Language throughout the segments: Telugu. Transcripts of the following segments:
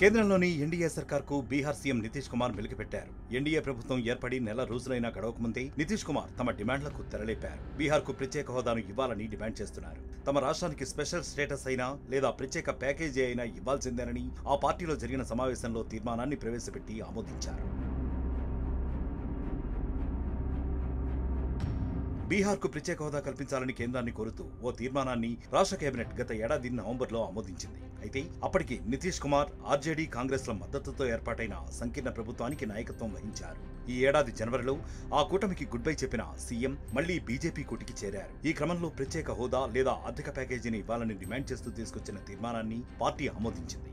కేంద్రంలోని ఎన్డీఏ సర్కార్కు బీహార్ సీఎం నితీష్ కుమార్ మెలికిపెట్టారు. ఎన్డీఏ ప్రభుత్వం ఏర్పడి నెల రోజులైనా గడవకముందే నితీష్ కుమార్ తమ డిమాండ్లకు తెరలేపారు. బీహార్కు ప్రత్యేక హోదాను ఇవ్వాలని డిమాండ్ చేస్తున్నారు. తమ రాష్ట్రానికి స్పెషల్ స్టేటస్ అయినా లేదా ప్రత్యేక ప్యాకేజీ అయినా ఇవ్వాల్సిందేనని ఆ పార్టీలో జరిగిన సమావేశంలో తీర్మానాన్ని ప్రవేశపెట్టి ఆమోదించారు. బీహార్కు ప్రత్యేక హోదా కల్పించాలని కేంద్రాన్ని కోరుతూ ఓ తీర్మానాన్ని రాష్ట్ర కేబినెట్ గత ఏడాది నవంబర్లో ఆమోదించింది. అయితే అప్పటికి నితీష్ కుమార్, ఆర్జేడీ, కాంగ్రెస్ల మద్దతుతో ఏర్పాటైన సంకీర్ణ ప్రభుత్వానికి నాయకత్వం వహించారు. ఈ ఏడాది జనవరిలో ఆ కూటమికి గుడ్ బై చెప్పిన సీఎం మళ్లీ బీజేపీ కూటికి చేరారు. ఈ క్రమంలో ప్రత్యేక హోదా లేదా ఆర్థిక ప్యాకేజీని ఇవ్వాలని డిమాండ్ చేస్తూ తీసుకొచ్చిన తీర్మానాన్ని పార్టీ ఆమోదించింది.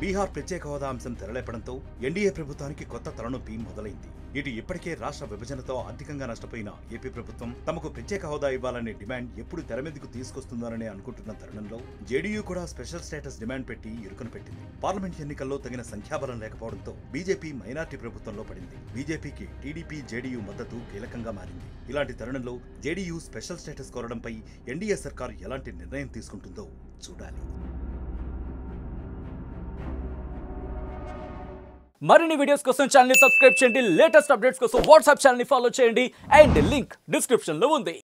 బీహార్ ప్రత్యేక హోదా అంశం తెరలేపడంతో ఎన్డీఏ ప్రభుత్వానికి కొత్త తలనొప్పి మొదలైంది. ఇటు ఇప్పటికే రాష్ట్ర విభజనతో ఆర్థికంగా నష్టపోయిన ఏపీ ప్రభుత్వం తమకు ప్రత్యేక హోదా ఇవ్వాలనే డిమాండ్ ఎప్పుడు తెరమీదకు తీసుకొస్తుందోనని అనుకుంటున్న తరుణంలో జేడీయూ కూడా స్పెషల్ స్టేటస్ డిమాండ్ పెట్టి ఇరుకును పెట్టింది. పార్లమెంట్ ఎన్నికల్లో తగిన సంఖ్యాబలం లేకపోవడంతో బీజేపీ మైనార్టీ ప్రభుత్వంలో పడింది. బీజేపీకి టీడీపీ, జేడీయూ మద్దతు కీలకంగా మారింది. ఇలాంటి తరుణంలో జేడీయూ స్పెషల్ స్టేటస్ కోరడంపై ఎన్డీఏ సర్కార్ ఎలాంటి నిర్ణయం తీసుకుంటుందో చూడాలి. మరిన్ని వీడియోస్ కోసం ఛానల్ ని సబ్స్క్రైబ్ చేయండి. లేటెస్ట్ అప్డేట్స్ కోసం వాట్సాప్ ఛానల్ ని ఫాలో చేయండి. అండ్ లింక్ డిస్క్రిప్షన్ లో ఉంది.